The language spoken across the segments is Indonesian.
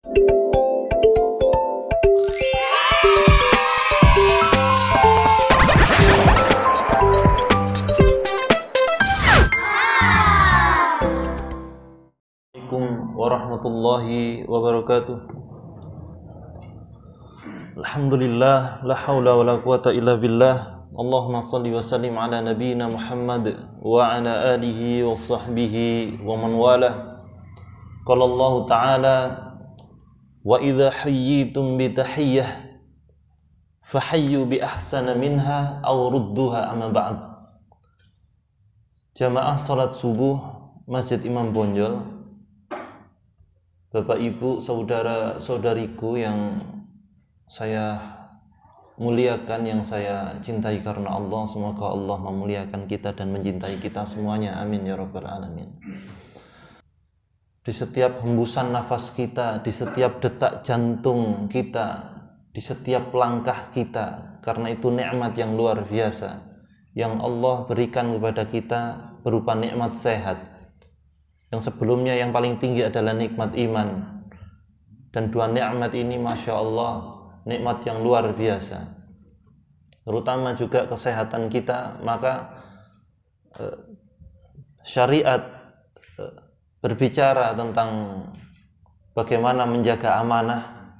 Assalamualaikum warahmatullahi wabarakatuh. Alhamdulillah, la haula wala quwata illa billah. Allahumma salli wa sallim ala nabiyyina Muhammad wa ala alihi wa sahbihi wa man walah. Qala Allah Ta'ala, wa idza hayyitum bi tahiyyah fahayyu bi ahsana minha aw rudduha amma ba'd. Jamaah salat subuh Masjid Imam Bonjol, Bapak Ibu, saudara-saudariku yang saya muliakan, yang saya cintai karena Allah, semoga Allah memuliakan kita dan mencintai kita semuanya, amin ya rabbal alamin. Di setiap hembusan nafas kita, di setiap detak jantung kita, di setiap langkah kita, karena itu nikmat yang luar biasa yang Allah berikan kepada kita berupa nikmat sehat. Yang sebelumnya yang paling tinggi adalah nikmat iman, dan dua nikmat ini Masya Allah nikmat yang luar biasa, terutama juga kesehatan kita. Maka syariat berbicara tentang bagaimana menjaga amanah,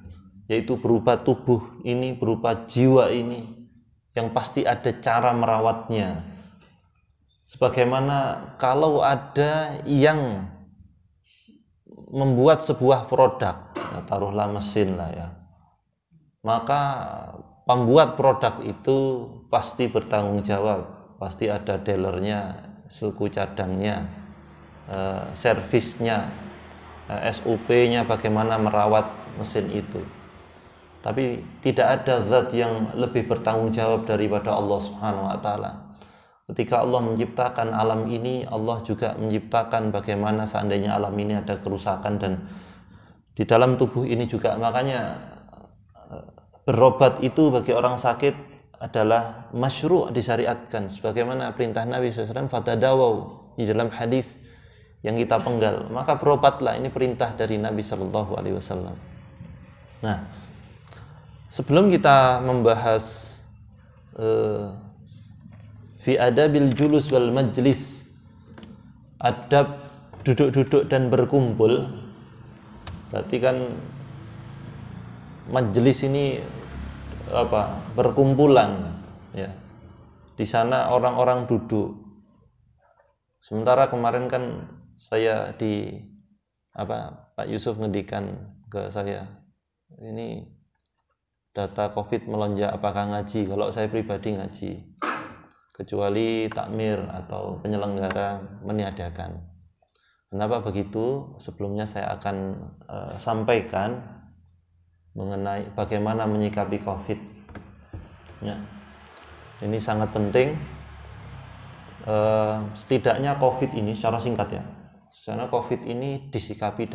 yaitu berupa tubuh ini, berupa jiwa ini, yang pasti ada cara merawatnya. Sebagaimana kalau ada yang membuat sebuah produk, taruhlah mesin lah ya, maka pembuat produk itu pasti bertanggung jawab, pasti ada dealernya, suku cadangnya, servisnya, SOP-nya bagaimana merawat mesin itu. Tapi tidak ada zat yang lebih bertanggung jawab daripada Allah Subhanahu wa Ta'ala. Ketika Allah menciptakan alam ini, Allah juga menciptakan bagaimana seandainya alam ini ada kerusakan dan di dalam tubuh ini juga. Makanya berobat itu bagi orang sakit adalah masyru', disyariatkan sebagaimana perintah Nabi SAW, fatadawau, di dalam hadis yang kita penggal, maka berobatlah. Ini perintah dari Nabi SAW. Nah, sebelum kita membahas fi adabil julus wal majlis, adab duduk-duduk dan berkumpul, berarti kan majlis ini apa? Berkumpulan ya. Di sana orang-orang duduk. Sementara kemarin kan saya Pak Yusuf ngedikan ke saya, ini data Covid melonjak, apakah ngaji? Kalau saya pribadi ngaji, kecuali takmir atau penyelenggara meniadakan. Kenapa begitu? Sebelumnya saya akan sampaikan mengenai bagaimana menyikapi Covid. Ya, ini sangat penting. Setidaknya Covid ini secara singkat ya, secara Covid ini disikapi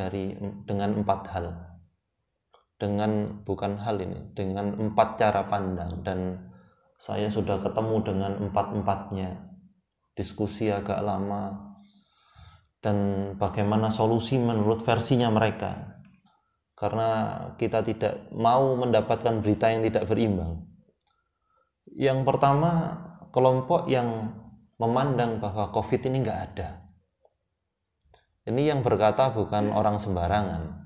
dengan 4 hal. Dengan 4 cara pandang, dan saya sudah ketemu dengan 4-empatnya, diskusi agak lama, dan bagaimana solusi menurut versinya mereka. Karena kita tidak mau mendapatkan berita yang tidak berimbang. Yang pertama, kelompok yang memandang bahwa Covid ini nggak ada. Ini yang berkata bukan orang sembarangan.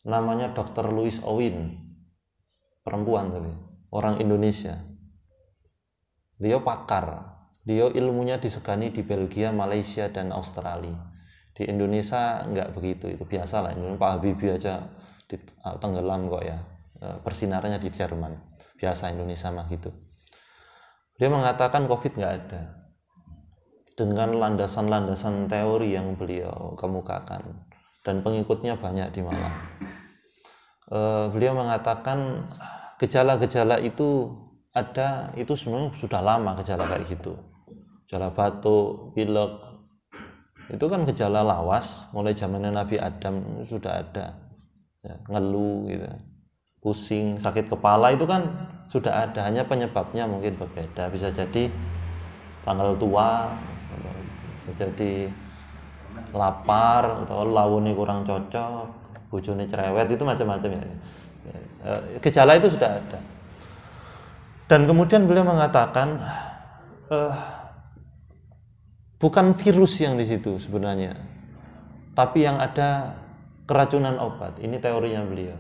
Namanya Dr. Louise Owen, perempuan tapi orang Indonesia. Dia pakar, dia ilmunya disegani di Belgia, Malaysia, dan Australia. Di Indonesia enggak begitu, itu biasa lah. Pak Habibie aja tenggelam kok ya, bersinarnya di Jerman. Biasa Indonesia mah gitu. Dia mengatakan Covid enggak ada, dengan landasan-landasan teori yang beliau kemukakan, dan pengikutnya banyak di Malang. Beliau mengatakan gejala-gejala itu ada, itu sebenarnya sudah lama gejala kayak gitu. Gejala batuk, pilek, itu kan gejala lawas, mulai zamannya Nabi Adam sudah ada. Ya, ngeluh gitu, pusing, sakit kepala itu kan sudah ada, hanya penyebabnya mungkin berbeda. Bisa jadi tanggal tua, bisa jadi lapar atau lawannya kurang cocok, bojone cerewet, itu macam-macam ya. Gejala itu sudah ada. Dan kemudian beliau mengatakan bukan virus yang di situ sebenarnya, tapi yang ada keracunan obat. Ini teorinya beliau.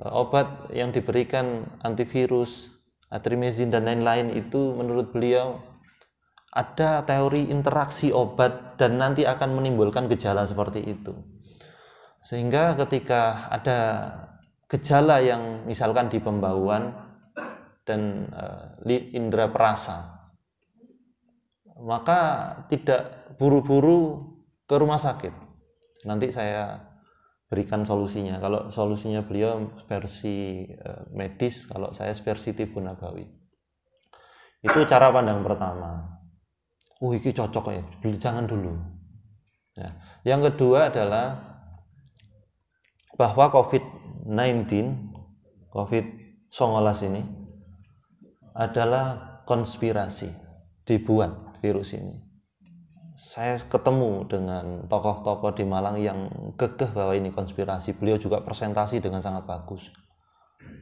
Obat yang diberikan antivirus, atrimezin dan lain-lain itu menurut beliau ada teori interaksi obat dan nanti akan menimbulkan gejala seperti itu. Sehingga ketika ada gejala yang misalkan di pembauan dan indera perasa, maka tidak buru-buru ke rumah sakit. Nanti saya berikan solusinya. Kalau solusinya beliau versi medis, kalau saya versi Tibun Nabawi. Itu cara pandang pertama. Ini cocok ya, jangan dulu. Ya. Yang kedua adalah bahwa COVID-19 ini adalah konspirasi, dibuat virus ini. Saya ketemu dengan tokoh-tokoh di Malang yang kekeh bahwa ini konspirasi. Beliau juga presentasi dengan sangat bagus.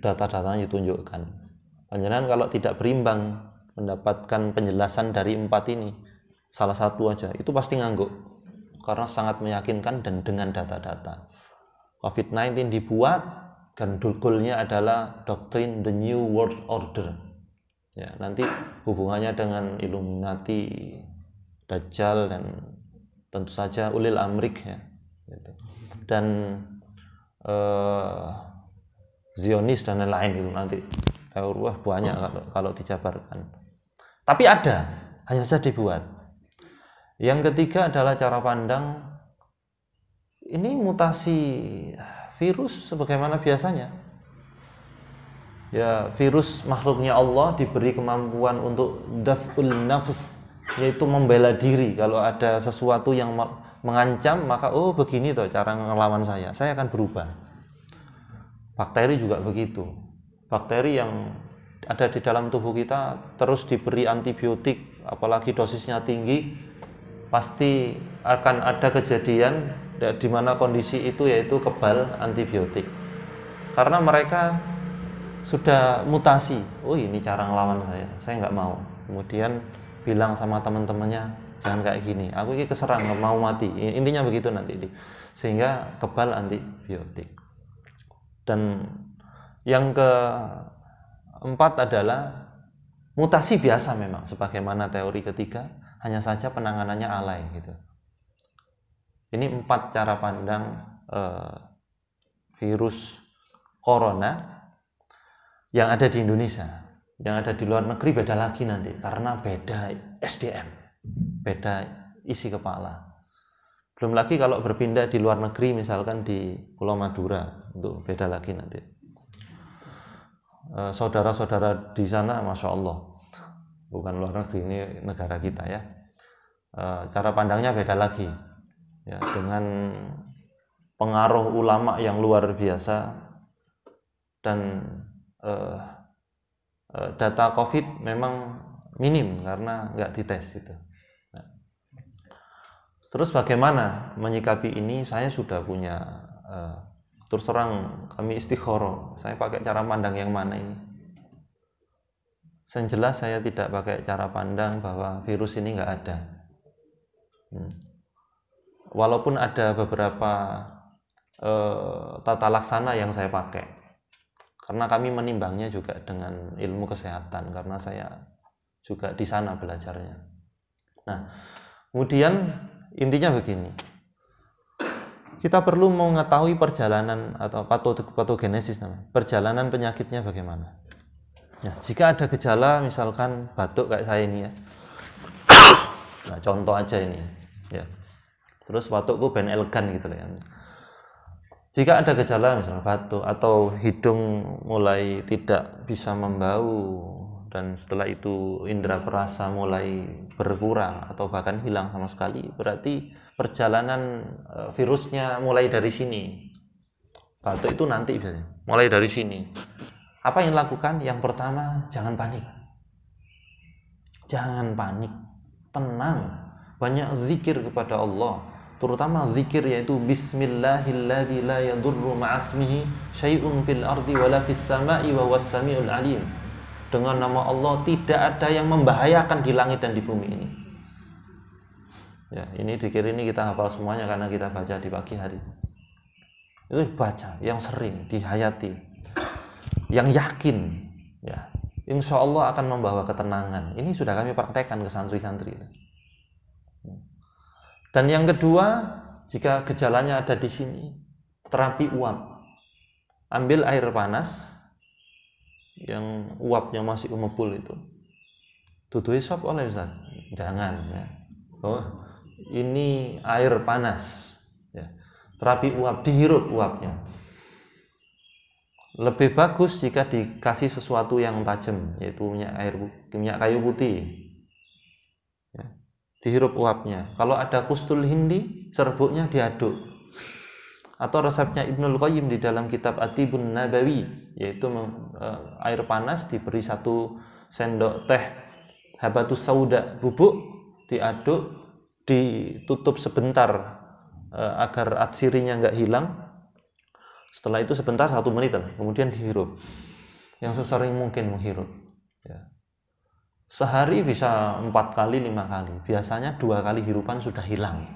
Data-datanya ditunjukkan. Panjenengan kalau tidak berimbang mendapatkan penjelasan dari 4 ini, salah satu aja, itu pasti ngangguk. Karena sangat meyakinkan dan dengan data-data. COVID-19 dibuat dan goalnya adalah doktrin The New World Order. Ya, nanti hubungannya dengan Illuminati, Dajjal, dan tentu saja ulil amrik ya, gitu. Dan Zionis dan lain-lain itu nanti teori banyak kalau dijabarkan. Tapi ada, hanya saja dibuat. Yang ketiga adalah cara pandang, ini mutasi virus sebagaimana biasanya. Ya, virus makhluknya Allah diberi kemampuan untuk daf'ul nafs, yaitu membela diri. Kalau ada sesuatu yang mengancam, maka begini toh cara ngelawan saya akan berubah. Bakteri juga begitu. Bakteri yang ada di dalam tubuh kita terus diberi antibiotik, apalagi dosisnya tinggi, pasti akan ada kejadian di mana kondisi itu yaitu kebal antibiotik. Karena mereka sudah mutasi. Ini cara ngelawan saya nggak mau. Kemudian bilang sama teman-temannya, jangan kayak gini, aku ini keserang, nggak mau mati. Intinya begitu nanti, sehingga kebal antibiotik. Dan yang keempat adalah mutasi biasa memang, sebagaimana teori ketiga, hanya saja penanganannya alay gitu. Ini 4 cara pandang virus corona yang ada di Indonesia. Yang ada di luar negeri beda lagi nanti, karena beda SDM, beda isi kepala. Belum lagi kalau berpindah di luar negeri, misalkan di Pulau Madura, itu beda lagi nanti. Saudara-saudara di sana, Masya Allah, bukan luar negeri, ini negara kita ya. Cara pandangnya beda lagi, ya, dengan pengaruh ulama yang luar biasa. Dan data COVID memang minim karena nggak dites itu. Nah, terus bagaimana menyikapi ini? Saya sudah punya, terus terang kami istikharah, saya pakai cara pandang yang mana ini? Yang jelas saya tidak pakai cara pandang bahwa virus ini nggak ada. Walaupun ada beberapa tata laksana yang saya pakai. Karena kami menimbangnya juga dengan ilmu kesehatan, karena saya juga di sana belajarnya. Nah, kemudian intinya begini. Kita perlu mengetahui perjalanan atau patogenesis namanya. Perjalanan penyakitnya bagaimana. Ya, jika ada gejala misalkan batuk kayak saya ini ya. Nah, contoh aja ini ya. Terus batukku ben elegan gitu ya. Jika ada gejala misalnya batuk atau hidung mulai tidak bisa membau, dan setelah itu indera perasa mulai berkurang atau bahkan hilang sama sekali, berarti perjalanan virusnya mulai dari sini. Batuk itu nanti biasanya mulai dari sini. Apa yang dilakukan? Yang pertama, jangan panik. Jangan panik, tenang, banyak zikir kepada Allah. terutama zikir, yaitu bismillahilladzi la yadurru ma'asmihi syai'un fil ardi wala fis sama'i wa huwas samiul alim. Dengan nama Allah tidak ada yang membahayakan di langit dan di bumi ini. Ya, ini zikir ini kita hafal semuanya karena kita baca di pagi hari. Itu baca yang sering dihayati, yang yakin, ya, insya Allah akan membawa ketenangan. Ini sudah kami praktekkan ke santri-santri. Dan yang kedua, jika gejalanya ada di sini, terapi uap. Ambil air panas yang uapnya masih umebul itu, dudui sop oleh Ustaz. Jangan, ya. Oh, ini air panas, ya. Terapi uap, dihirup uapnya. Lebih bagus jika dikasih sesuatu yang tajam, yaitu minyak kayu putih, ya. Dihirup uapnya. Kalau ada kustul hindi, serbuknya diaduk. Atau resepnya Ibnul Qayyim di dalam kitab At-Tibun Nabawi, yaitu air panas diberi 1 sendok teh habatus sauda bubuk, diaduk, ditutup sebentar agar atsirinya nggak hilang. Setelah itu sebentar 1 menit, kemudian dihirup. Yang sesering mungkin menghirup, ya. Sehari bisa 4 kali, 5 kali. Biasanya 2 kali hirupan sudah hilang.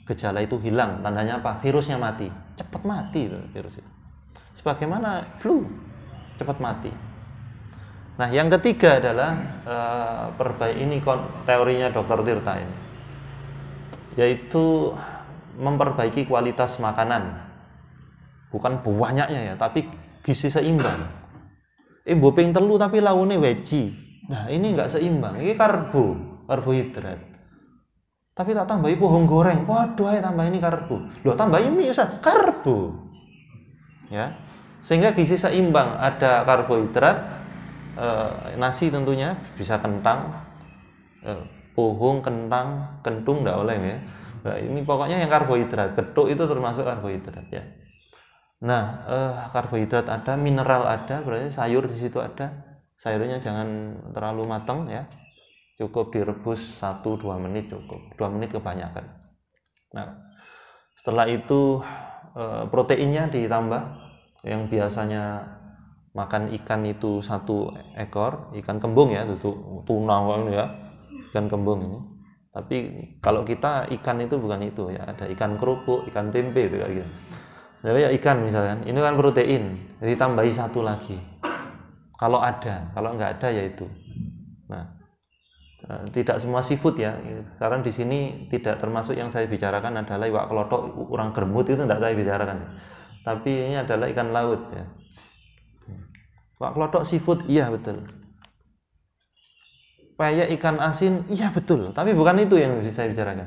Gejala itu hilang. Tandanya apa? Virusnya mati. Cepat mati itu virus itu. Sebagaimana flu, cepat mati. Nah, yang ketiga adalah ini teorinya Dr. Tirta ini, yaitu memperbaiki kualitas makanan. Bukan banyaknya ya, tapi gizi seimbang. Bopeng telu tapi laune weji. Nah, ini enggak seimbang. Ini karbohidrat. Tapi tak tambahi pohon goreng. Waduh, ayo tambah ini karbo. Loh, tambahi mie Ustaz, karbo. Ya. Sehingga gizi seimbang, ada karbohidrat, nasi tentunya, bisa kentang, pohon, kentang, kentung enggak oleh ya. Nah, ini pokoknya yang karbohidrat. Gethuk itu termasuk karbohidrat ya. Nah, karbohidrat ada, mineral ada, berarti sayur di situ ada. Sayurnya jangan terlalu matang ya. Cukup direbus 1-2 menit cukup. 2 menit kebanyakan. Nah, setelah itu proteinnya ditambah. Yang biasanya makan ikan itu 1 ekor, ikan kembung ya, tuna ya, ikan kembung ini. Tapi kalau kita ikan itu bukan itu ya, ada ikan kerupuk, ikan tempe itu kayak gitu. Jadi ya ikan misalkan, ini kan protein, jadi tambahi 1 lagi. Kalau ada, kalau nggak ada ya itu. Nah, tidak semua seafood ya. Sekarang di sini tidak termasuk yang saya bicarakan adalah iwak kelotok, urang germut itu tidak saya bicarakan. Tapi ini adalah ikan laut ya. Iwak kelotok seafood, iya betul. Peyek ikan asin, iya betul. Tapi bukan itu yang saya bicarakan.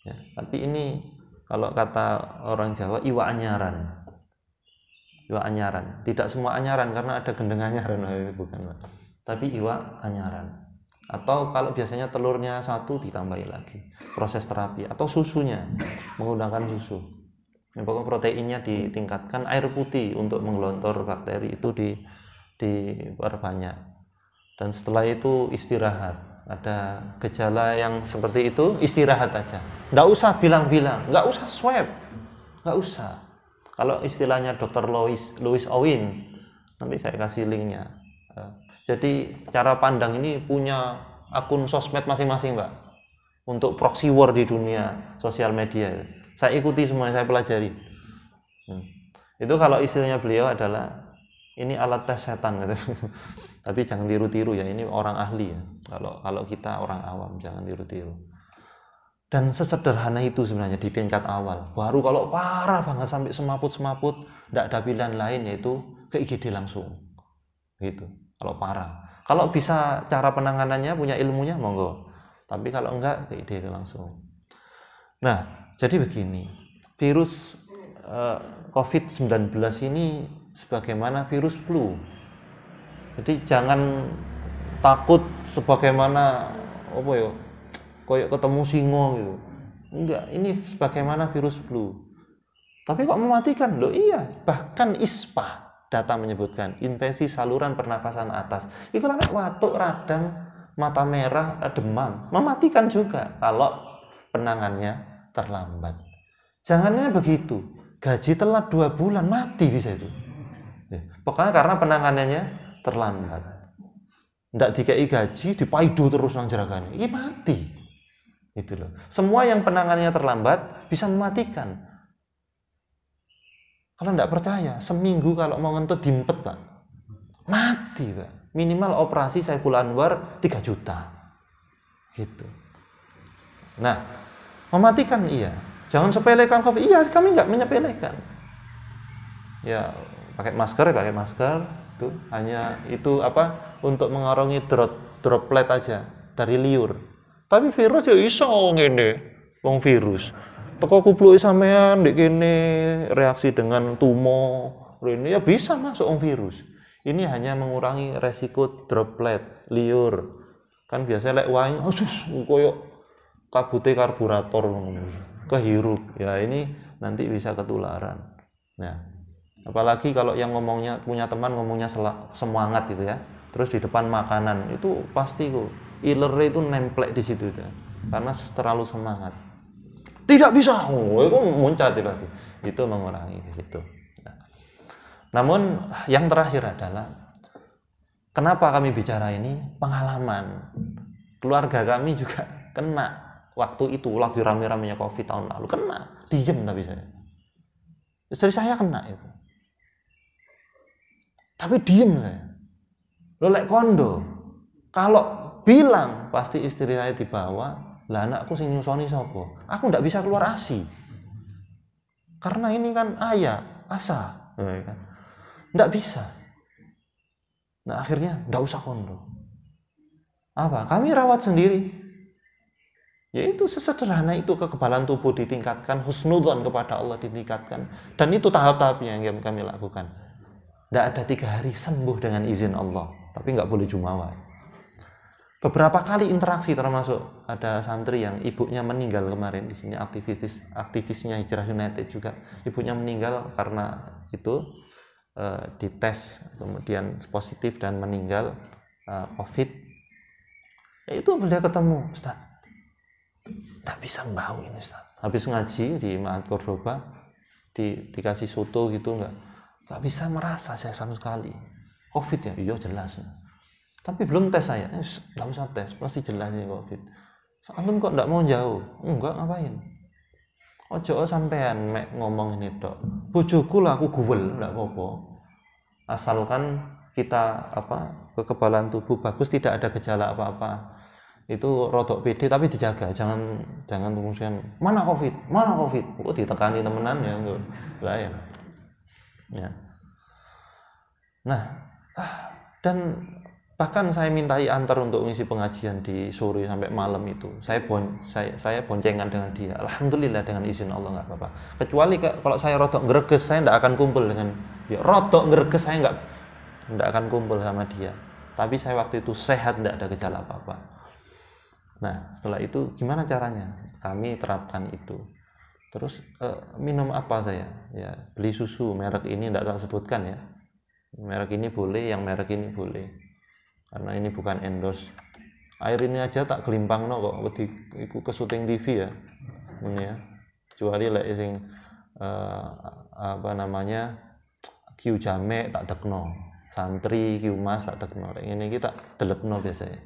Ya, tapi ini kalau kata orang Jawa iwak anyaran. Iwak anyaran. Tidak semua anyaran karena ada gendeng anyaran, bukan. Tapi iwak anyaran. Atau kalau biasanya telurnya 1 ditambahi lagi proses terapi, atau susunya menggunakan susu. Pokoknya proteinnya ditingkatkan, air putih untuk menggelontor bakteri itu diperbanyak. Dan setelah itu istirahat. Ada gejala yang seperti itu, istirahat aja. Nggak usah bilang-bilang, nggak usah swab, nggak usah. Kalau istilahnya Dr. Louis Owen, nanti saya kasih linknya. Jadi cara pandang ini punya akun sosmed masing-masing, Mbak. Untuk proxy war di dunia sosial media. Saya ikuti semua, saya pelajari. Itu kalau istilahnya beliau adalah ini alat tes setan gitu. Tapi jangan tiru-tiru ya, ini orang ahli ya. Kalau kita orang awam jangan tiru-tiru. Dan sesederhana itu sebenarnya di tingkat awal. Baru kalau parah banget sampai semaput-semaput, tidak ada pilihan lain yaitu ke IGD langsung. Gitu. Kalau parah, kalau bisa cara penanganannya, punya ilmunya, monggo. Tapi kalau enggak, ke IGD langsung. Nah, jadi begini, virus COVID-19 ini sebagaimana virus flu. Jadi jangan takut sebagaimana apa ya, kayak ketemu singo gitu. Enggak, ini sebagaimana virus flu. Tapi kok mematikan? Loh iya, bahkan ISPA data menyebutkan infeksi saluran pernafasan atas. Itu namanya watuk, radang, mata merah, demam, mematikan juga kalau penangannya terlambat. Jangannya begitu, gaji telat 2 bulan, mati bisa itu. Pokoknya karena penanganannya terlambat. Ndak dikei gaji, dipaido terus nang jeragane. Ini mati. Itu loh. Semua yang penanganannya terlambat bisa mematikan. Kalau ndak percaya, seminggu kalau mau ngentut dimpet, Pak. Mati, Pak. Minimal operasi Saiful Anwar 3 juta. Gitu. Nah, mematikan iya. Jangan sepelekan COVID. Iya, kami nggak menyepelekan. Ya, pakai masker. Itu hanya itu apa? Untuk mengorongi droplet aja dari liur. Tapi virus ya iso ngene. Wong virus. Teko kupluke sampean ndek kene reaksi dengan tumor. Ini ya bisa masuk wong virus. Ini hanya mengurangi resiko droplet, liur. Kan biasanya lek wae koyo kabute karburator kehirup. Ya ini nanti bisa ketularan. Nah, apalagi kalau yang ngomongnya punya teman ngomongnya semangat gitu ya. Terus di depan makanan itu pasti kok ilernya itu nemplek di situ ya. Karena terlalu semangat. Tidak bisa. Itu muncrat pasti. Itu mengurangi gitu. Namun yang terakhir adalah kenapa kami bicara ini? Pengalaman. Keluarga kami juga kena waktu itu lagi rame-ramenya COVID tahun lalu. Kena, diem tapi saya. Istri saya kena itu. Tapi diem saya. Lo lek kondo. Kalau bilang pasti istri saya dibawa, lah anakku sing nyusoni sapa? Aku ndak bisa keluar ASI. Karena ini kan ayah, asa. Nggak bisa. Nah akhirnya nggak usah kondo. Apa? Kami rawat sendiri. Yaitu sesederhana itu kekebalan tubuh ditingkatkan, husnudzon kepada Allah ditingkatkan. Dan itu tahap-tahapnya yang kami lakukan. Nggak ada 3 hari sembuh dengan izin Allah. Tapi nggak boleh jumawa. Beberapa kali interaksi termasuk ada santri yang ibunya meninggal kemarin di sini aktivisnya Hijrah United juga. Ibunya meninggal karena itu dites kemudian positif dan meninggal COVID. Ya itu beliau ketemu, Ustaz. Nggak bisa mbau ini, Ustaz. Habis ngaji di Ma'had Cordoba dikasih soto gitu nggak bisa merasa saya sama sekali. COVID ya, iya jelas. Tapi belum tes saya, nggak usah tes, pasti jelas ini COVID. Antum kok nggak mau jauh? Enggak, ngapain? Ojo sampean mek ngomong ini dok. Bojoku lah aku guwel, nggak apa-apa. Asalkan kita kekebalan tubuh bagus, tidak ada gejala apa-apa. Itu rodok pede tapi dijaga, jangan kemudian mana COVID. Oh ditekani temenan ya enggak lah ya. Ya. Nah, dan bahkan saya mintai antar untuk mengisi pengajian di sore sampai malam itu. Saya boncengan dengan dia. Alhamdulillah dengan izin Allah nggak apa-apa. Kecuali kalau saya rodok greges, saya nggak akan kumpul dengan dia. Rodok greges saya nggak akan kumpul sama dia. Tapi saya waktu itu sehat, nggak ada gejala apa-apa. Nah, setelah itu gimana caranya? Kami terapkan itu. Terus minum apa saya? Ya, beli susu merek ini tidak tak sebutkan ya. Merek ini boleh, yang merek ini boleh. Karena ini bukan endorse. Air ini aja tak gelimpangno kok iku ke syuting TV ya. Ini ya. Kecuali lek sing Q Jamek tak tekno. Santri Q Mas tak tekno. Ini kita delepno biasanya.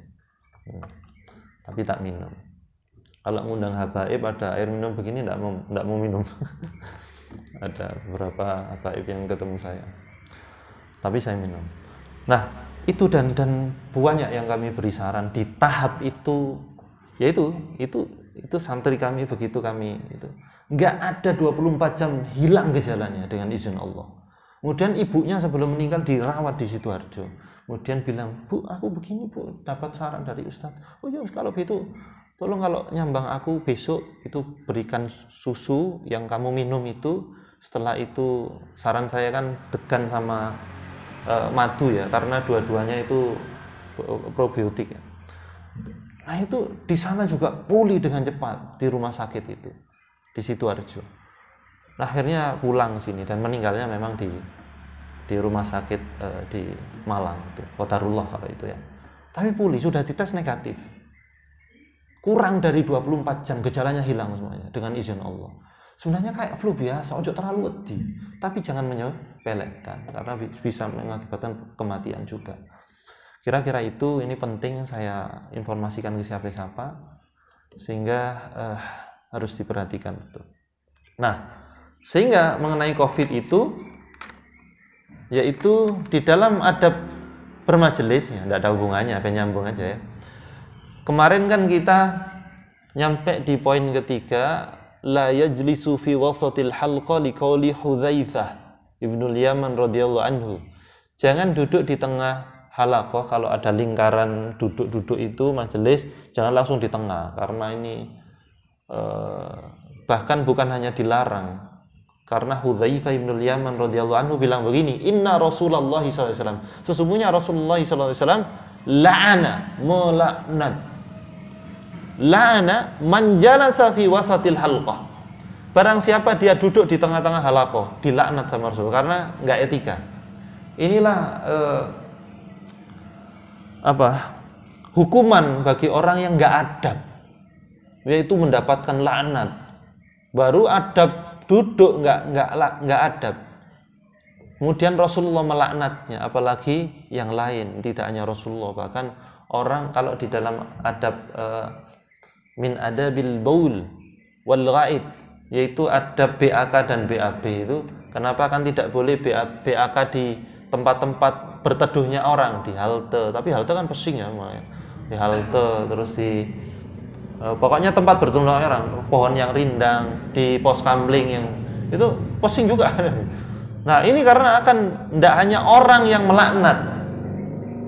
Tapi tak minum. Kalau ngundang habaib ada air minum begini enggak mau minum. Ada beberapa habaib yang ketemu saya. Tapi saya minum. Nah, itu dan banyak yang kami beri saran di tahap itu, yaitu itu santri kami begitu kami itu enggak ada 24 jam hilang gejalanya dengan izin Allah. Kemudian ibunya sebelum meninggal dirawat di Sidoarjo. Kemudian bilang, "Bu, aku begini, Bu, dapat saran dari Ustadz. Oh ya, kalau begitu tolong kalau nyambang aku besok itu berikan susu yang kamu minum itu. Setelah itu saran saya kan degan sama madu ya, karena dua-duanya itu probiotik ya. Nah itu di sana juga pulih dengan cepat di rumah sakit itu di Sidoarjo. Nah, akhirnya pulang sini dan meninggalnya memang di rumah sakit di Malang itu, Qadarullah kalau itu ya. Tapi pulih, sudah dites negatif. kurang dari 24 jam gejalanya hilang semuanya dengan izin Allah. Sebenarnya kayak flu biasa, ojo terlalu wedi, tapi jangan menyepelekan karena bisa mengakibatkan kematian juga. Kira-kira itu, ini penting saya informasikan ke siapa-siapa sehingga harus diperhatikan betul. Nah, sehingga mengenai COVID itu, yaitu di dalam adab bermajelis, ya tidak ada hubungannya, penyambung aja ya. Kemarin kan kita nyampe di poin ketiga, la yajlisu fi wasatil halqa liqauli Hudzaifah ibnul Yaman radhiyallahu anhu. Jangan duduk di tengah halaqah, kalau ada lingkaran duduk-duduk itu majelis, jangan langsung di tengah, karena ini bahkan bukan hanya dilarang, karena Hudzaifah ibnul Yaman radhiyallahu anhu bilang begini, inna Rasulullah SAW, sesungguhnya Rasulullah SAW la'ana, melaknat, la'ana man jalasa fi wasatil halqah, barang siapa dia duduk di tengah-tengah halaqah, dilaknat sama Rasul karena nggak etika. Inilah hukuman bagi orang yang nggak adab, yaitu mendapatkan laknat. Baru adab duduk nggak adab, kemudian Rasulullah melaknatnya, apalagi yang lain, tidak hanya Rasulullah, bahkan orang kalau di dalam adab min adabil baul wal ghaid, yaitu adab BAK dan BAB itu, kenapa kan tidak boleh BAK di tempat-tempat berteduhnya orang, di halte, tapi halte kan pesing ya, di halte, terus di pokoknya tempat berteduhnya orang, pohon yang rindang, di pos kamling yang itu pesing juga. Nah ini karena akan tidak hanya orang yang melaknat,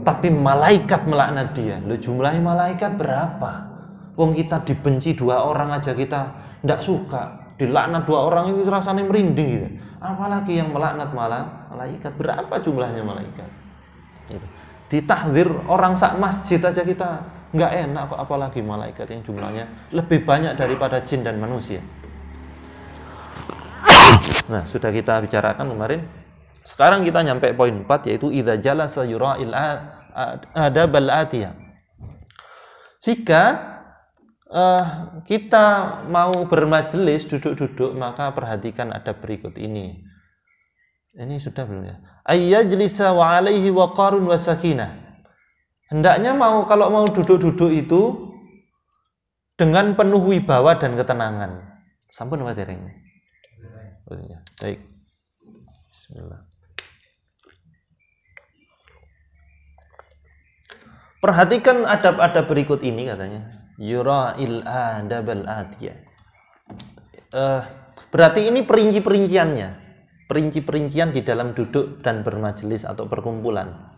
tapi malaikat melaknat dia. Loh, jumlahnya malaikat berapa? Wong kita dibenci 2 orang aja kita tidak suka, dilaknat 2 orang itu rasanya merinding gitu. Apalagi yang melaknat malah malaikat, berapa jumlahnya malaikat? Gitu. Ditahdzir orang sak masjid aja kita nggak enak, apalagi malaikat yang jumlahnya lebih banyak daripada jin dan manusia. Nah, sudah kita bicarakan kemarin. Sekarang kita nyampe poin 4, yaitu idza jalasa yura'il adabal atiyah. Jika kita mau bermajelis, duduk-duduk, maka perhatikan adab berikut ini. Ini sudah belum ya? Ayyajlisa wa alaihi waqarun wa sakinah. Hendaknya kalau mau duduk-duduk itu dengan penuh wibawa dan ketenangan. Sampun apa dereng? Oh iya, baik. Bismillah. Perhatikan adab-adab berikut ini katanya. Yura'il adabal atiyah. Berarti ini perinci-perinciannya. Perinci-perincian di dalam duduk dan bermajelis atau perkumpulan.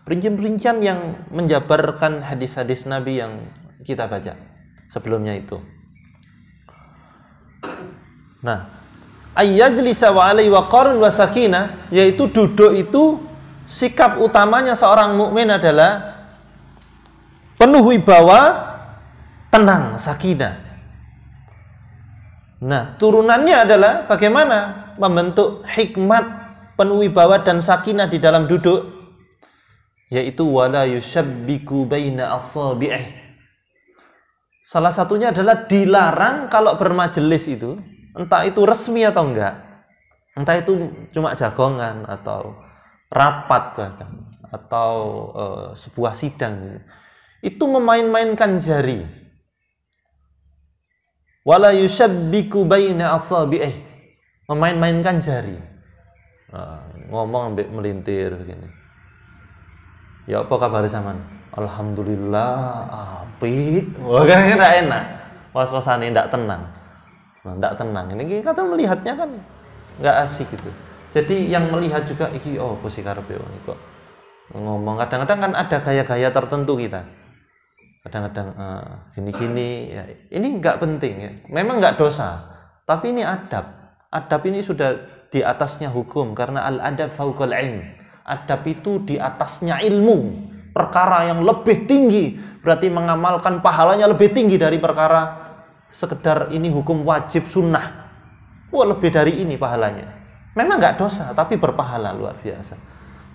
Perincian-perincian yang menjabarkan hadis-hadis Nabi yang kita baca sebelumnya itu. Nah, ayyajlisa wa alaihi waqarun wa sakinah, yaitu duduk itu sikap utamanya seorang mukmin adalah penuh wibawa, tenang, sakinah. Nah, turunannya adalah bagaimana membentuk hikmat penuh wibawa dan sakinah di dalam duduk, yaitu wala yushabbiku baina asabi'ih. Salah satunya adalah dilarang kalau bermajelis itu, entah itu resmi atau enggak, entah itu cuma jagongan atau rapat bahkan, atau sebuah sidang, itu memain-mainkan jari. Wala yushabbiku baina asabi'ih, memain-mainkan jari. Ngomong ambek melintir begini. Ya apa kabar zaman? Alhamdulillah apik. Wah, kan enggak enak. Was-wasane enggak tenang. Enggak tenang. Ini kata melihatnya kan enggak asik gitu. Jadi yang melihat juga iki oh apa sih karepe kok ngomong. Kadang-kadang kan ada gaya-gaya tertentu kita. Kadang-kadang gini-gini ya. Ini enggak penting ya. Memang enggak dosa, tapi ini adab. Adab ini sudah di atasnya hukum, karena al-adab fauqal ilm. Adab itu di atasnya ilmu, perkara yang lebih tinggi, berarti mengamalkan pahalanya lebih tinggi dari perkara sekedar ini hukum wajib sunnah. Wah, lebih dari ini pahalanya. Memang enggak dosa, tapi berpahala luar biasa.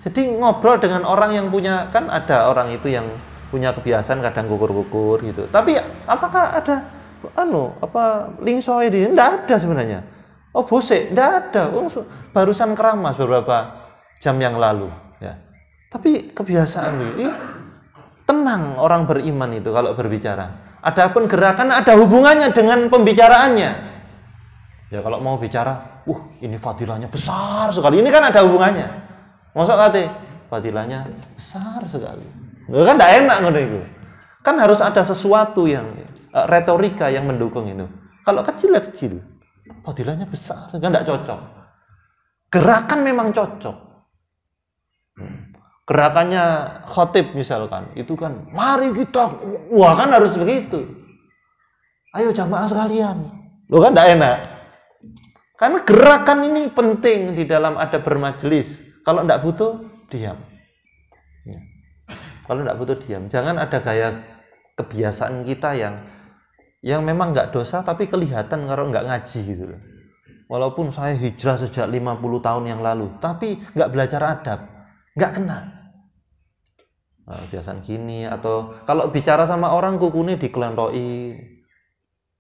Jadi ngobrol dengan orang yang punya, kan ada orang itu yang punya kebiasaan kadang kukur-kukur gitu. Tapi apakah ada lingsoe di sini? Nggak ada sebenarnya. Oh bose, nggak ada. Barusan keramas beberapa jam yang lalu. Ya. Tapi kebiasaan ini tenang orang beriman itu kalau berbicara. Adapun gerakan ada hubungannya dengan pembicaraannya. Ya kalau mau bicara, ini fadilahnya besar sekali. Ini kan ada hubungannya. Masuk kate, fadilahnya besar sekali. Kan tidak enak ngono itu. Kan harus ada sesuatu yang retorika yang mendukung itu. Kalau kecil ya kecil, fadilahnya besar, kan tidak cocok. Gerakan memang cocok. Gerakannya khotib misalkan, itu kan mari kita, kan harus begitu. Ayo jamaah sekalian, kan tidak enak. Karena gerakan ini penting di dalam ada bermajelis. Kalau tidak butuh, diam. Kalau tidak butuh diam, jangan ada gaya kebiasaan kita yang memang nggak dosa tapi kelihatan kalau nggak ngaji gitu. Walaupun saya hijrah sejak 50 tahun yang lalu, tapi nggak belajar adab, nggak kena. Kebiasaan gini, atau kalau bicara sama orang kukunya dikelentoi,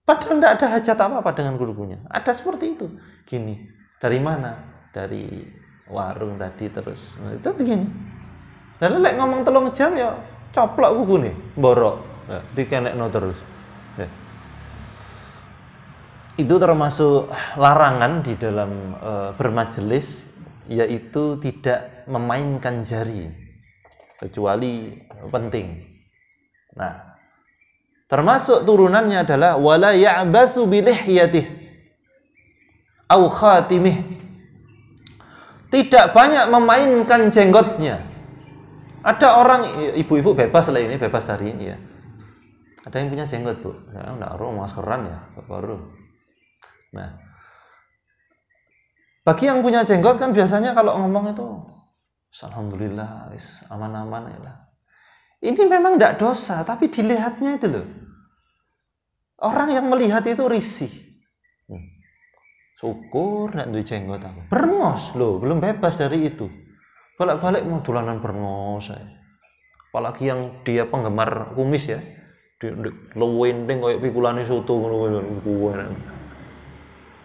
padahal tidak ada hajat apa-apa dengan kukunya. Ada seperti itu. Gini, dari mana? Dari warung tadi terus. Itu begini. Lalu ngomong 3 jam ya coplok kuku nih, borok, dikenekno terus. Ya. Itu termasuk larangan di dalam bermajelis, yaitu tidak memainkan jari kecuali penting. Nah, termasuk turunannya adalah wala ya'basu bilihyatih au khatimih. Tidak banyak memainkan jenggotnya. Ada orang, ibu-ibu bebas lah ini, bebas dari ini ya. Ada yang punya jenggot, Bu. Ya, enggak maskeran ya, baru. Nah, bagi yang punya jenggot kan biasanya kalau ngomong itu alhamdulillah, aman-aman ya. Ini memang tidak dosa, tapi dilihatnya itu loh. Orang yang melihat itu risih. Syukur tidak duwe jenggot aku. Berengos loh, belum bebas dari itu. Balik-balik mau dolanan berengos. Apalagi yang dia penggemar kumis ya. Lewendeng kayak pikulane soto ngono.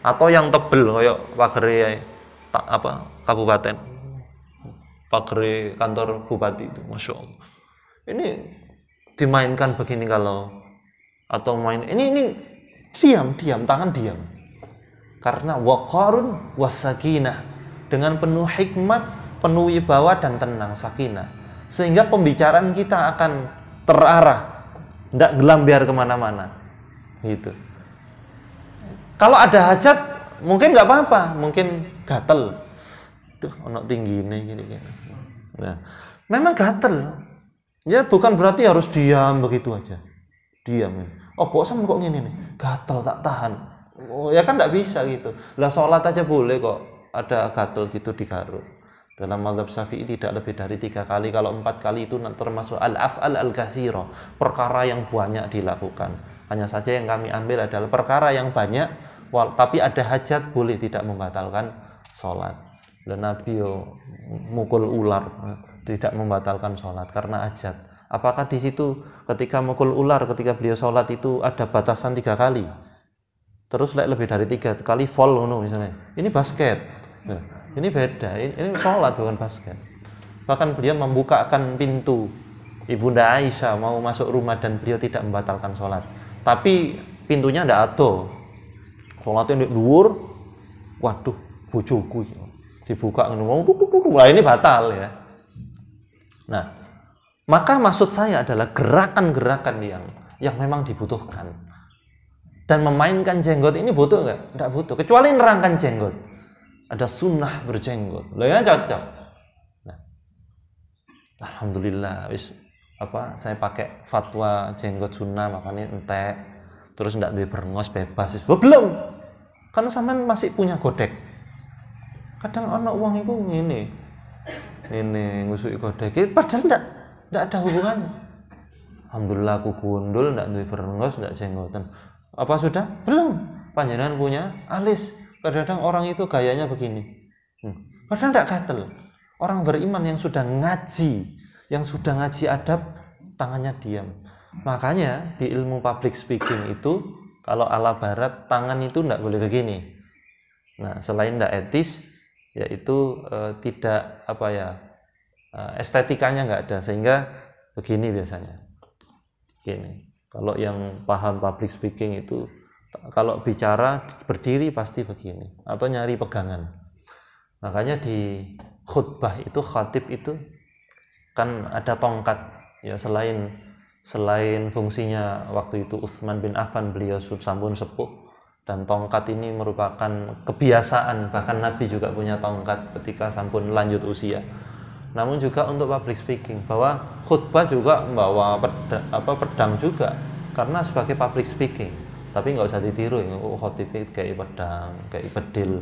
Atau yang tebel kayak pagere kabupaten. Pagere kantor bupati itu, Masya Allah. Ini dimainkan begini kalau atau main ini diam tangan diam. Karena waqarun wasakinah, dengan penuh hikmat, penuh wibawa dan tenang, sakinah, sehingga pembicaraan kita akan terarah, tidak gelambiar kemana-mana gitu. Kalau ada hajat mungkin nggak apa-apa, mungkin gatel, ono tinggi ini gini. Nah, memang gatel ya, bukan berarti harus diam begitu aja, diam. Oh bosan kok gini nih, gatel tak tahan. Ya kan nggak bisa gitu. Lah sholat aja boleh kok ada gatel gitu digaruk. Dalam mazhab Syafi'i tidak lebih dari 3 kali. Kalau 4 kali itu termasuk al-af'al al-katsira, perkara yang banyak dilakukan. Hanya saja yang kami ambil adalah perkara yang banyak tapi ada hajat boleh tidak membatalkan sholat. Dan Nabi mukul ular tidak membatalkan sholat karena hajat. Apakah di situ ketika mukul ular ketika beliau sholat itu ada batasan 3 kali? Terus lebih dari 3 kali fall misalnya. Ini basket. Nah, ini beda. Ini sholat bukan basket. Bahkan beliau membukakan pintu Ibunda Aisyah mau masuk rumah dan beliau tidak membatalkan sholat. Tapi pintunya tidak ada. Sholatnya di luar. Waduh, bojoku dibuka wah ini batal ya. Nah, maka maksud saya adalah gerakan-gerakan yang memang dibutuhkan. Dan memainkan jenggot ini butuh nggak? Nggak butuh. Kecuali nerangkan jenggot. Ada sunnah berjenggot. Loh ya cocok. Nah, alhamdulillah saya pakai fatwa jenggot sunnah makanya entek. Terus nggak berengos bebas. Belum. Karena sampean masih punya godek. Kadang anak uang itu ini ngusui godek. Padahal enggak ada hubungannya. Alhamdulillah aku gundul, enggak duwe berengos, enggak jenggotan. Apa sudah? Belum. Panjenengan punya alis. Kadang-kadang orang itu gayanya begini. Padahal enggak gatel. Orang beriman yang sudah ngaji adab, tangannya diam. Makanya di ilmu public speaking itu kalau ala barat tangan itu tidak boleh begini. Nah, selain tidak etis, yaitu tidak estetikanya nggak ada, sehingga begini biasanya. Gini. Kalau yang paham public speaking itu kalau bicara berdiri pasti begini atau nyari pegangan. Makanya di khutbah itu khatib itu kan ada tongkat ya, selain fungsinya waktu itu Utsman bin Affan beliau sampun sepuh dan tongkat ini merupakan kebiasaan, bahkan Nabi juga punya tongkat ketika sampun lanjut usia. Namun juga untuk public speaking, bahwa khutbah juga membawa pedang juga karena sebagai public speaking. Tapi nggak usah ditiru, khotib kayak pedang, kayak bedil,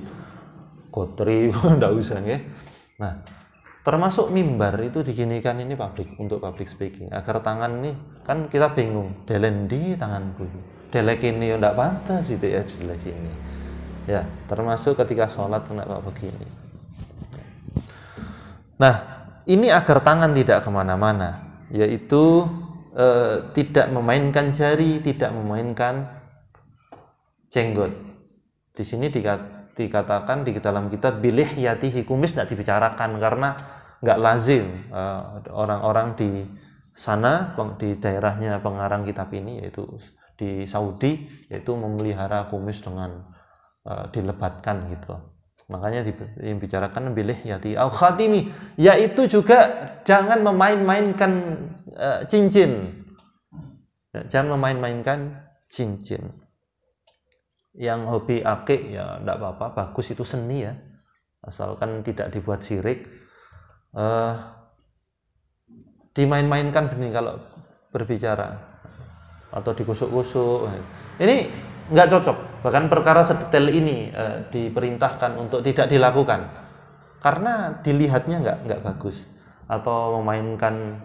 kotri, nggak usah ya. Nah, termasuk mimbar itu diginikan ini untuk public speaking, agar tangan ini kan kita bingung, delendi tanganku, delek ini ya nggak pantas itu ya, delek sini ya, termasuk ketika sholat kenapa begini. Nah, ini agar tangan tidak kemana-mana, yaitu tidak memainkan jari, tidak memainkan jenggot. Di sini dikatakan di dalam kitab bilih yatihi, kumis tidak dibicarakan karena nggak lazim orang-orang di sana, di daerahnya pengarang kitab ini yaitu di Saudi, yaitu memelihara kumis dengan dilebatkan gitu. Makanya dibicarakan bilih yati au khatimi, yaitu juga jangan memain-mainkan cincin. Jangan memain-mainkan cincin. Yang hobi akik ya enggak apa-apa, bagus, itu seni ya, asalkan tidak dibuat syirik. Dimain-mainkan begini kalau berbicara atau dikusuk-kusuk, ini nggak cocok. Bahkan perkara sedetail ini diperintahkan untuk tidak dilakukan karena dilihatnya nggak bagus. Atau memainkan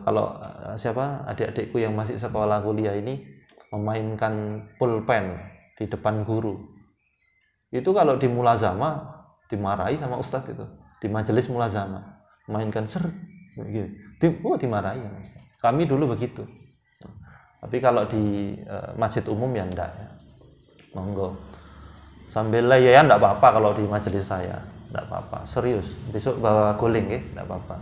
kalau adik-adikku yang masih sekolah kuliah ini memainkan pulpen di depan guru, itu kalau di mulazamah dimarahi sama ustadz, itu di majelis mulazamah mainkan gitu, dimarahi. Kami dulu begitu. Tapi kalau di masjid umum ya enggak ya. Monggo. Sambil ya enggak apa-apa kalau di majelis saya. Enggak apa-apa. Serius. Besok bawa guling ya, enggak apa-apa.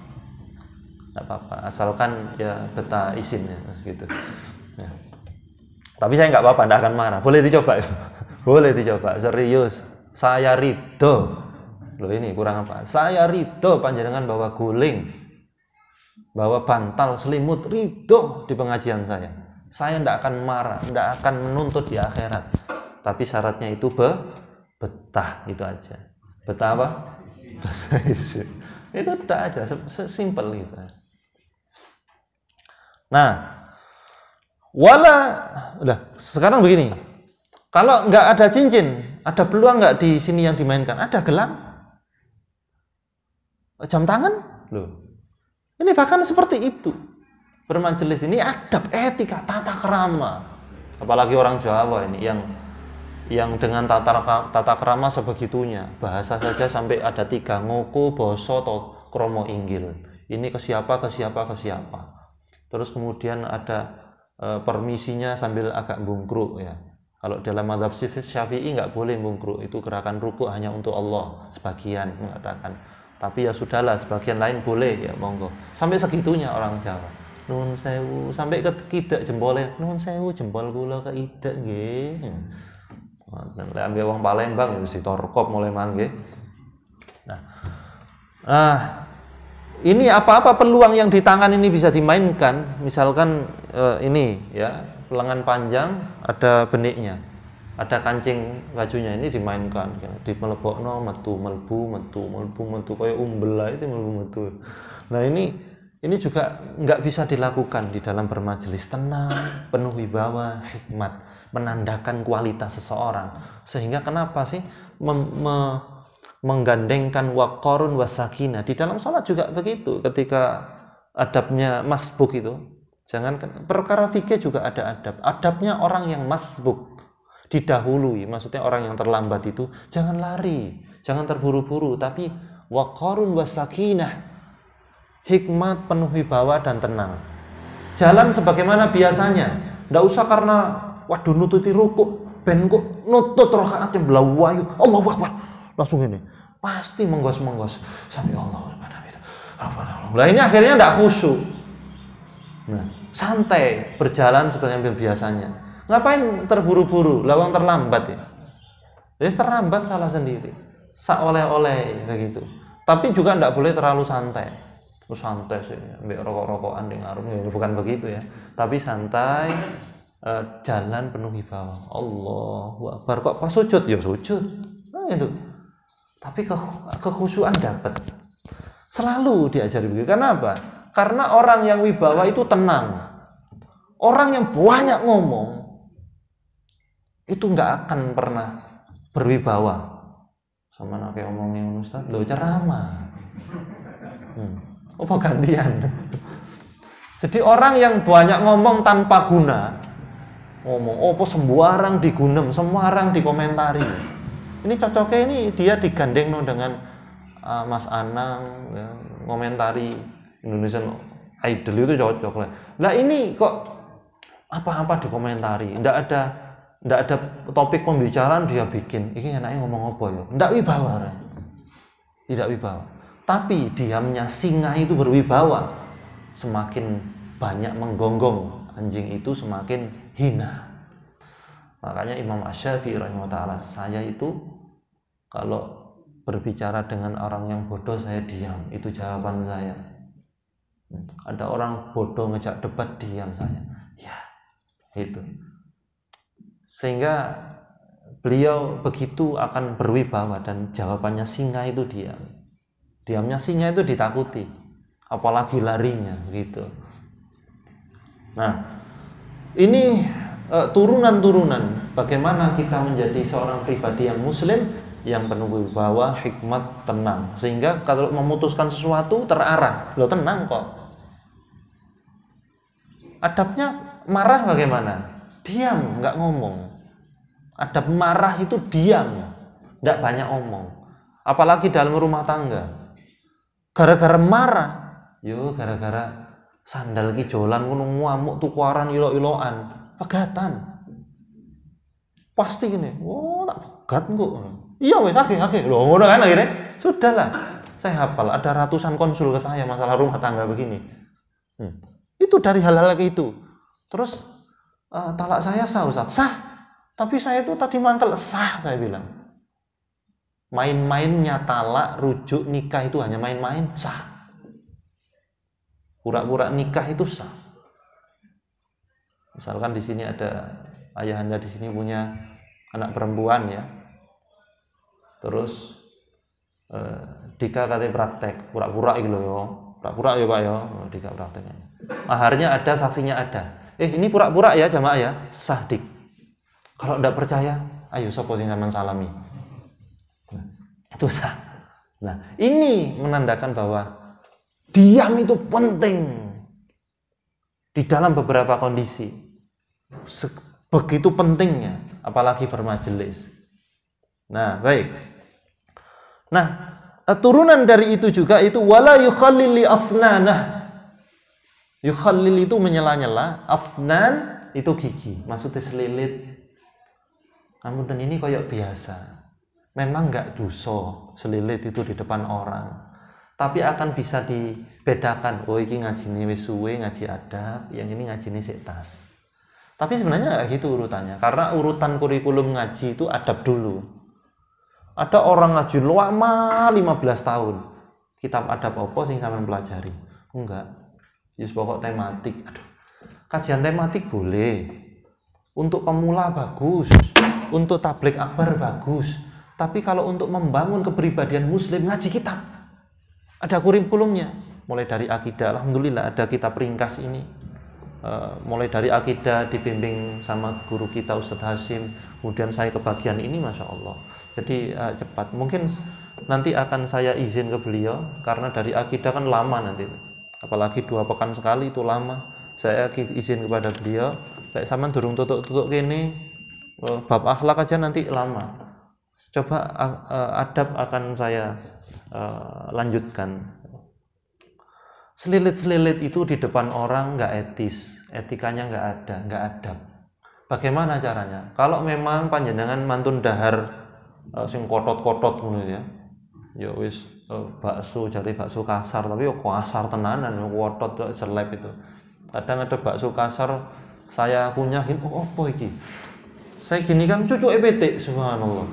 Enggak apa-apa. Asalkan ya betah izin ya gitu. Ya. Tapi saya enggak apa-apa, enggak akan marah. Boleh dicoba itu. Boleh dicoba. Serius. Saya ridho. Loh ini kurang apa? Saya ridho panjenengan bawa guling, bawa bantal, selimut, ridho di pengajian saya. Saya tidak akan marah, tidak akan menuntut di akhirat. Tapi syaratnya itu betah, itu aja. Betah apa? Itu udah aja, sesimpel gitu. Nah, udah. Sekarang begini, kalau nggak ada cincin, ada peluang nggak di sini yang dimainkan? Ada gelang, jam tangan, loh. Ini bahkan seperti itu. Bermajelis ini adab, etika, tata krama. Apalagi orang Jawa ini yang dengan tata krama sebegitunya. Bahasa saja sampai ada 3, ngoko, boso, kromo, inggil. Ini ke siapa. Terus kemudian ada permisinya sambil agak bungkruk ya. Kalau dalam mazhab Syafi'i nggak boleh bungkruk, itu gerakan rukuk hanya untuk Allah, sebagian mengatakan. Tapi ya sudahlah, sebagian lain boleh ya, monggo. Sampai segitunya orang Jawa. Nuwun sewu, sampai ke kidak jempolnya. Nuwun sewu, jempol kula ke idak nggih. Lek ambil wong Palembang mesti torkop mulai mangke. Nah, ini apa-apa peluang yang di tangan ini bisa dimainkan. Misalkan ini ya, lengan panjang ada beniknya, ada kancing bajunya, ini dimainkan, di melebokno metu kayak umbel lah itu metu. Nah ini juga nggak bisa dilakukan di dalam bermajelis. Tenang, penuh wibawa, hikmat, menandakan kualitas seseorang. Sehingga kenapa sih menggandengkan waqarun wasakinah di dalam sholat juga begitu. Ketika adabnya masbuk itu, jangan perkara fikih juga ada adab. Adabnya orang yang masbuk didahului, maksudnya orang yang terlambat itu jangan lari, jangan terburu-buru, tapi waqarun wasakinah, hikmat, penuh wibawa dan tenang. Jalan sebagaimana biasanya. Nggak usah karena waduh nututi rukuk, ben kok nutut rakaat yang belawayu. Allahu Akbar. Langsung ini. Pasti menggos-menggos. Sampai Allah. Nah ini akhirnya nggak khusyuk. Nah, santai, berjalan sebagaimana biasanya. Ngapain terburu-buru? Lawang terlambat ya. Jadi terlambat salah sendiri. Sak oleh-oleh kayak gitu. Tapi juga nggak boleh terlalu santai. Terus santai sih, ambil rokok-rokokan di ngarung. Ya, bukan begitu ya. Tapi santai, jalan penuh wibawa. Allahu Akbar. Kok pas sujud? Ya sujud. Nah itu. Tapi kekhusyuan dapat. Selalu diajari begitu. Karena apa? Karena orang yang wibawa itu tenang. Orang yang banyak ngomong itu nggak akan pernah berwibawa. Sama kayak ngomongin Ustaz, lo ceramah. Apa gantian? Jadi orang yang banyak ngomong tanpa guna, ngomong apa sembarang digunem, sembarang dikomentari. Ini cocoknya ini dia digandeng dengan Mas Anang ya, ngomentari Indonesian Idol itu cocok lah. Lah ini kok apa-apa dikomentari, ndak ada topik pembicaraan dia bikin. Ini enaknya ngomong apa ya? Ndak wibawa. Tidak wibawa. Tapi diamnya singa itu berwibawa. Semakin banyak menggonggong anjing itu semakin hina. Makanya Imam Asy-Syafi'i rahimahullah, saya itu kalau berbicara dengan orang yang bodoh saya diam, itu jawaban saya. Ada orang bodoh ngejak debat, diam saya. Ya, itu. Sehingga beliau begitu akan berwibawa dan jawabannya singa itu diam. Diamnya singa itu ditakuti, apalagi larinya gitu. Nah, ini turunan-turunan bagaimana kita menjadi seorang pribadi yang muslim, yang penuh wibawa, hikmat, tenang. Sehingga kalau memutuskan sesuatu terarah, lo tenang kok. Adabnya marah bagaimana? Diam, nggak ngomong. Adab marah itu diam, nggak banyak ngomong. Apalagi dalam rumah tangga. Gara-gara marah, yo gara-gara sandal ki jolan ngono ngamuk tukuaran ilo-iloan, pegatan. Pasti gini, oh tak pegat kok. Iya wes akeh loh ngono kan akhirnya. Sudahlah. Saya hafal ada ratusan konsul ke saya masalah rumah tangga begini. Itu dari hal-hal kayak itu. Terus talak saya sah Ustaz, sah. Tapi saya itu tadi mantel, sah saya bilang. Main-mainnya talak, rujuk, nikah itu hanya main-main, sah. Pura-pura nikah itu sah. Misalkan di sini ada ayahanda di sini punya anak perempuan ya. Terus Dika katanya praktek, pura-pura gitu loh. Pura-pura ya Pak ya, Dika prakteknya. Maharnya ada, saksinya ada. Ini pura-pura ya jamaah ya, sah dik. Kalau tidak percaya, ayo sopo sing sampean salami. Itu sah. Nah, ini menandakan bahwa diam itu penting di dalam beberapa kondisi. Begitu pentingnya, apalagi bermajelis. Nah, baik. Nah, turunan dari itu juga itu wala yukhallil asnanah. Yukhallil itu menyela-nyela, asnan itu gigi, maksudnya selilit. Namun ini kayak biasa. Memang enggak dosa selilit itu di depan orang. Tapi akan bisa dibedakan. Oh iki ngajine wis suwe ngaji adab, yang ini ngajine sik tas. Tapi sebenarnya enggak gitu urutannya. Karena urutan kurikulum ngaji itu adab dulu. Ada orang ngaji lama 15 tahun. Kitab adab apa sing sampean pelajari? Enggak. Yus pokok tematik. Aduh. Kajian tematik boleh. Untuk pemula bagus. Untuk tabligh akbar bagus. Tapi kalau untuk membangun kepribadian muslim, ngaji kitab. Ada kurikulumnya. Mulai dari akidah, alhamdulillah ada kitab ringkas ini. Mulai dari akidah dibimbing sama guru kita Ustadz Hasim. Kemudian saya ke bagian ini, Masya Allah. Jadi cepat. Mungkin nanti akan saya izin ke beliau. Karena dari akidah kan lama nanti. Apalagi 2 pekan sekali itu lama. Saya izin kepada beliau. Kayak sama durung tutuk-tutuk gini. Bab akhlak aja nanti lama. Coba adab akan saya lanjutkan. Selilit-selilit itu di depan orang nggak etis, etikanya nggak ada, nggak adab. Bagaimana caranya? Kalau memang panjenengan mantun dahar sing kotot-kotot ngono ya wis bakso jari bakso kasar, tapi yo kasar tenanan, kotot seleb itu. Kadang ada bakso kasar saya kunyahin, oh apa iki? Saya gini kan cucu EPT, subhanallah.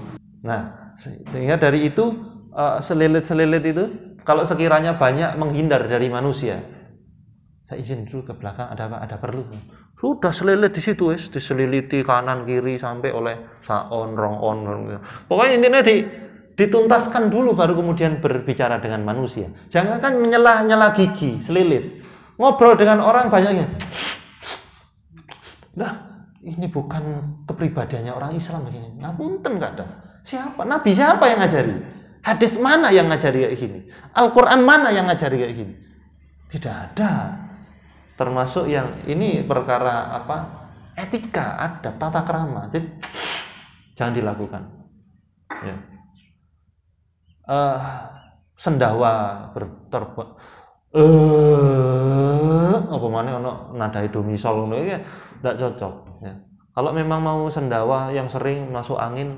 Nah, sehingga dari itu selilit-selilit itu kalau sekiranya banyak menghindar dari manusia, saya izin dulu ke belakang, ada perlu. Sudah selilit di situ wis, diseliliti kanan kiri sampai oleh saon, rong-on. Pokoknya intinya dituntaskan dulu baru kemudian berbicara dengan manusia. Jangan kan nyela gigi, selilit. Ngobrol dengan orang banyaknya. Nah, ini bukan kepribadiannya orang Islam begini. Ngapunten enggak ada. Siapa? Nabi siapa yang ngajari? Hadis mana yang ngajari kayak gini? Al-Quran mana yang ngajari kayak gini? Tidak ada. Termasuk yang ini perkara apa? Etika, adab, tata krama. Jadi jangan dilakukan. Ya. Sendawa apa mana ono nada domisol ngono iki enggak cocok ya. Kalau memang mau sendawa yang sering masuk angin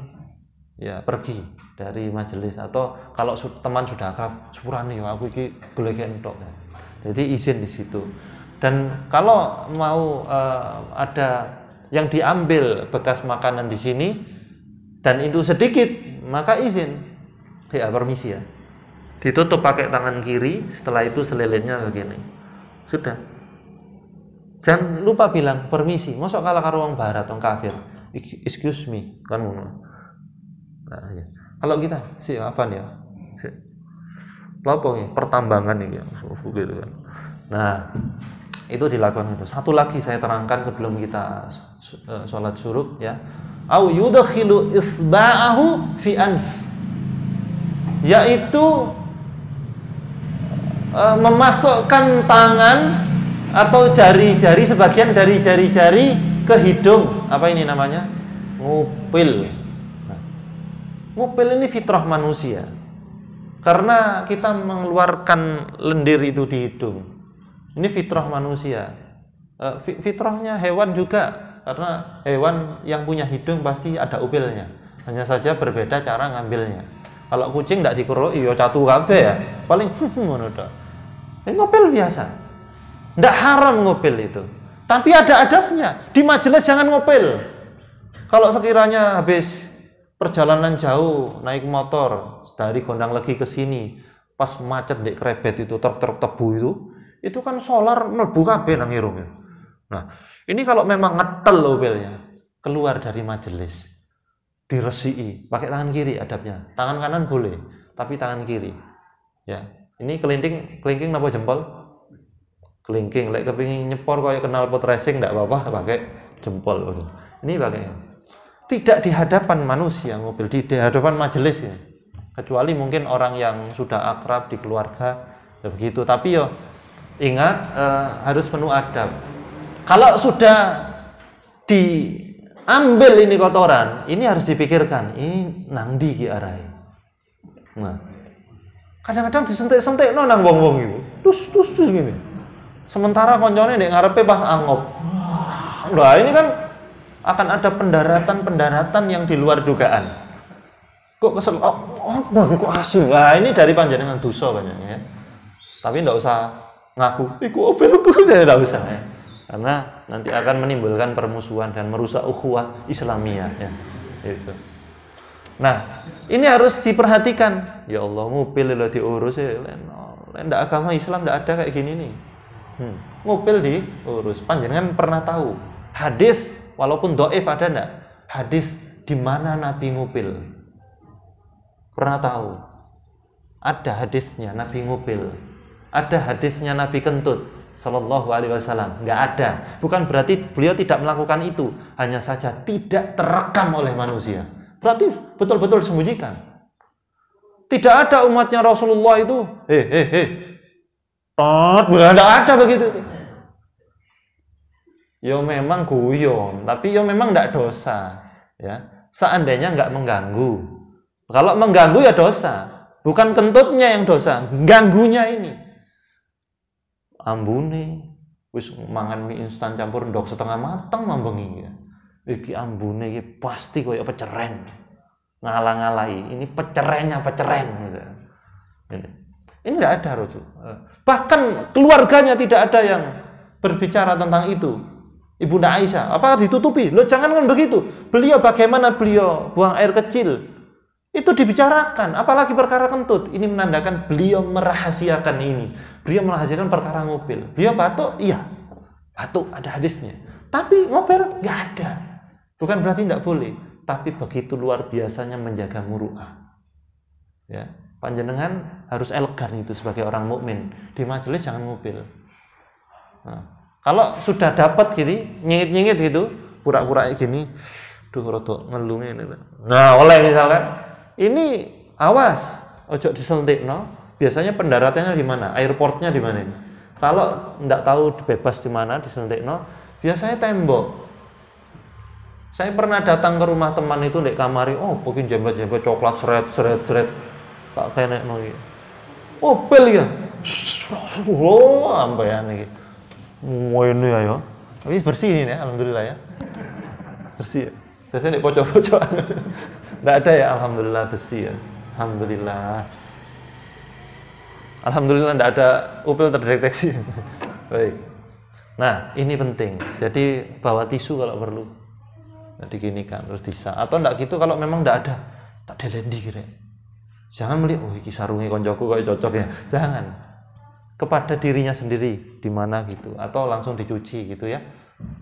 ya pergi dari majelis, atau kalau teman sudah akrab sepurane ya aku iki golek entok ya. Jadi izin di situ. Dan kalau mau ada yang diambil bekas makanan di sini dan itu sedikit, maka izin ya permisi ya. Ditutup pakai tangan kiri, setelah itu selilitnya begini. Sudah. Jangan lupa bilang permisi. Mosok kalah karo wong barat, wong kafir. Excuse me, kan ngono. Nah, ya. Kalau kita si Afan ya. Lopo nih, pertambangan nih ya, gitu kan. Nah, itu dilakukan itu. Satu lagi saya terangkan sebelum kita sholat syuruk ya. Au yudkhilu isba'ahu fi anf. Yaitu memasukkan tangan atau jari-jari, sebagian dari jari-jari ke hidung. Apa ini namanya? Ngupil. Nah, ngupil ini fitrah manusia. Karena kita mengeluarkan lendir itu di hidung. Ini fitrah manusia. Fitrahnya hewan juga. Karena hewan yang punya hidung pasti ada upilnya. Hanya saja berbeda cara ngambilnya. Kalau kucing tidak dikeroki ya catu kabeh ya. Paling ngono tok. Ngupil biasa. Tidak haram ngupil itu. Tapi ada adabnya. Di majelis jangan ngupil. Kalau sekiranya habis perjalanan jauh naik motor dari Gondang Legi ke sini, pas macet di Krebet itu truk-truk tebu itu kan solar mlebu kabeh nang irung. Nah, ini kalau memang ngetel ngupilnya, keluar dari majelis. Diresiki, pakai tangan kiri adabnya. Tangan kanan boleh, tapi tangan kiri. Ya. Ini kelingking napa jempol? Kelingking. Lek kepengin nyepor kaya knalpot racing ndak apa-apa pakai jempol. Ini pakai. Tidak di hadapan manusia mobil, di hadapan majelis ya. Kecuali mungkin orang yang sudah akrab di keluarga ya begitu. Tapi yo ingat harus penuh adab. Kalau sudah diambil ini kotoran, ini harus dipikirkan, ini nang ndi ki arahe. Nah, kadang-kadang disentik-sentik nang wong-wong itu. Tus gini. Sementara koncone nek ngarepe pas angop. Nah, ini kan akan ada pendaratan yang di luar dugaan. Kok kesel? Kok asu? Nah, ini dari panjenengan dosa banyaknya ya. Tapi enggak usah ngaku. Iku opelku saya enggak usah ya. Karena nanti akan menimbulkan permusuhan dan merusak ukhuwah Islamiyah ya. Itu. Nah, ini harus diperhatikan. Ya Allah, ngupil lho diurus ya. Ndak agama Islam ndak ada kayak gini nih. Ngupil diurus. Panjenengan pernah tahu hadis walaupun dhaif ada ndak? Hadis di mana Nabi ngupil? Pernah tahu? Ada hadisnya Nabi ngupil. Ada hadisnya Nabi kentut. Sallallahu alaihi wasallam. Enggak ada. Bukan berarti beliau tidak melakukan itu, hanya saja tidak terekam oleh manusia. Berarti betul-betul disembunyikan. Tidak ada umatnya Rasulullah itu tidak ada begitu. Ya memang guyon, tapi ya memang tidak dosa ya. Seandainya enggak mengganggu. Kalau mengganggu ya dosa. Bukan kentutnya yang dosa, ganggunya ini. ambune wis mangan mie instan campur ndok setengah mateng mambengi ya. Iki ambune iki pasti koyo peceren. Ngalang-alai, ini pecerenya peceren gitu. Ini enggak ada rujuk. Bahkan keluarganya tidak ada yang berbicara tentang itu. Ibunda Aisyah, apakah ditutupi? Loh jangan kan begitu. Bagaimana beliau buang air kecil? Itu dibicarakan, apalagi perkara kentut. Ini menandakan beliau merahasiakan ini. Beliau merahasiakan perkara ngupil. Beliau batuk, iya. Batuk, ada hadisnya. Tapi ngupil, nggak ada. Bukan berarti tidak boleh. Tapi begitu luar biasanya menjaga muru'ah. Ya, panjenengan harus elegan itu sebagai orang mukmin. Di majelis jangan ngupil. Nah, kalau sudah dapat gitu, nyengit-nyengit gitu, pura-pura gini, duh rodok ngelungin. Nah, oleh misalkan, ini awas, ojo disentik, no. Biasanya pendaratannya di mana? Airportnya di mana? Kalau nggak tahu bebas di mana disentik, no. Biasanya tembok. Saya pernah datang ke rumah teman itu di kamari, oh, mungkin jembet-jembet coklat seret, tak kena no. Oh, bel ya. Oh, ambayan iki. Wah ini ya, tapi bersih ini ya, alhamdulillah ya, bersih. Ya. Biasanya di pojok-pojok, nggak ada ya, alhamdulillah bersih ya, alhamdulillah nggak ada upil terdeteksi. Baik. Nah ini penting. Jadi bawa tisu kalau perlu, diginikan terus bisa. Atau nggak gitu kalau memang nggak ada, tak delendi kira. Jangan melihat, oh iki sarungi koncoku kok cocok ya, jangan. Kepada dirinya sendiri di mana gitu, atau langsung dicuci gitu ya.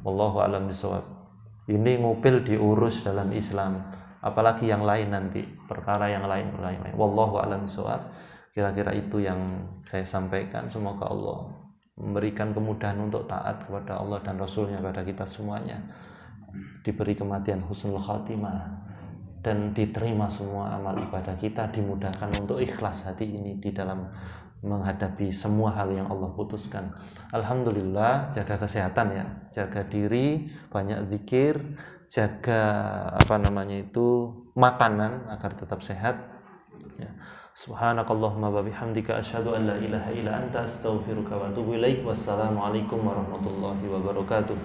Wallahu a'lam bishawab. Ini ngupil diurus dalam Islam, apalagi yang lain nanti, perkara yang lain. Wallahu a'lam bishawab. Kira-kira itu yang saya sampaikan. Semoga Allah memberikan kemudahan untuk taat kepada Allah dan Rasulnya pada kita semuanya, diberi kematian husnul khatimah, dan diterima semua amal ibadah kita, dimudahkan untuk ikhlas hati ini di dalam menghadapi semua hal yang Allah putuskan. Alhamdulillah, jaga kesehatan ya, jaga diri, banyak zikir, jaga makanan agar tetap sehat. Ya. Subhanakallahumma wa bihamdika asyhadu an la ilaha illa anta astaghfiruka wa atubu ilaik. Wassalamualaikum warahmatullahi wabarakatuh.